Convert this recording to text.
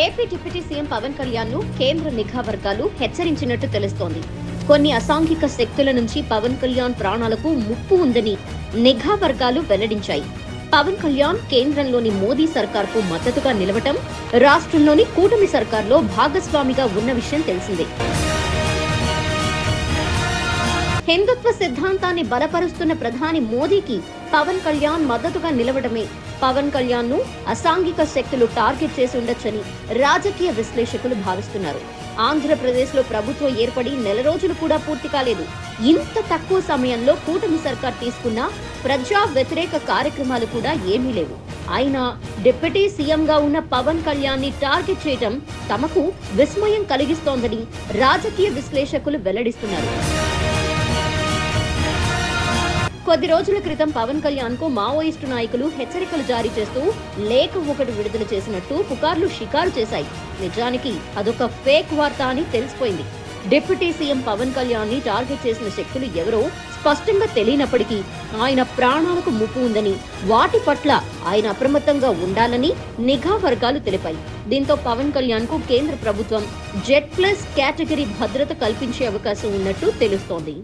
AP deputy CM Pawan Kalyan ను కేంద్ర నిఘా వర్గాలు హెచ్చరించినట్టు తెలుస్తోంది. కొన్ని అసాంఘిక శక్తుల నుంచి పవన్ కళ్యాణ్ ప్రాణాలకు ముప్పు ఉందని నిఘా వర్గాలు వెల్లడించాయి. పవన్ కళ్యాణ్ కేంద్రంలోని మోదీ సర్కార్కు మద్దతుగా నిలవటం, రాష్ట్రంలోని కూటమి సర్కార్లో భాగస్వామిగా ఉన్న విషయం తెలిసిందే. హిందుత్వ సిద్ధాంతాన్ని బలపరుస్తున్న ప్రధాని మోదీకి పవన్ కళ్యాణ్ మద్దతుగా నిలవడమే పవన్ కళ్యాణ్ ను అసాంఘిక శక్తులు టార్గెట్ చేసి ఉండొచ్చని రాజకీయ విశ్లేషకులు భావిస్తున్నారు. ఆంధ్రప్రదేశ్ లో ప్రభుత్వం ఏర్పడి నెల రోజులు కూడా పూర్తి కాలేదు. ఇంత తక్కువ సమయంలో కూటమి సర్కార్ తీసుకున్న ప్రజా వ్యతిరేక కార్యక్రమాలు కూడా ఏమీ లేవు. అయినా డిప్యూటీ సీఎంగా ఉన్న పవన్ కళ్యాణ్ ని టార్గెట్ చేయడం తమకు విస్మయం కలిగిస్తోందని రాజకీయ విశ్లేషకులు వెల్లడిస్తున్నారు. కొద్ది రోజుల క్రితం పవన్ కళ్యాణ్ కు మావోయిస్టు నాయకులు హెచ్చరికలు జారీ చేస్తూ లేఖ ఒకటి విడుదల చేసినట్టు పుకార్లు షికారు చేశాయి. నిజానికి అదొక ఫేక్ వార్త అని తెలిసిపోయింది. డిప్యూటీ సీఎం పవన్ కళ్యాణ్ ని టార్గెట్ చేసిన శక్తులు ఎవరో స్పష్టంగా తెలియనప్పటికీ ఆయన ప్రాణాలకు ముప్పు ఉందని, వాటి పట్ల ఆయన అప్రమత్తంగా ఉండాలని నిఘా వర్గాలు తెలిపాయి. దీంతో పవన్ కళ్యాణ్ కు కేంద్ర ప్రభుత్వం Z+ కేటగిరీ భద్రత కల్పించే అవకాశం ఉన్నట్టు తెలుస్తోంది.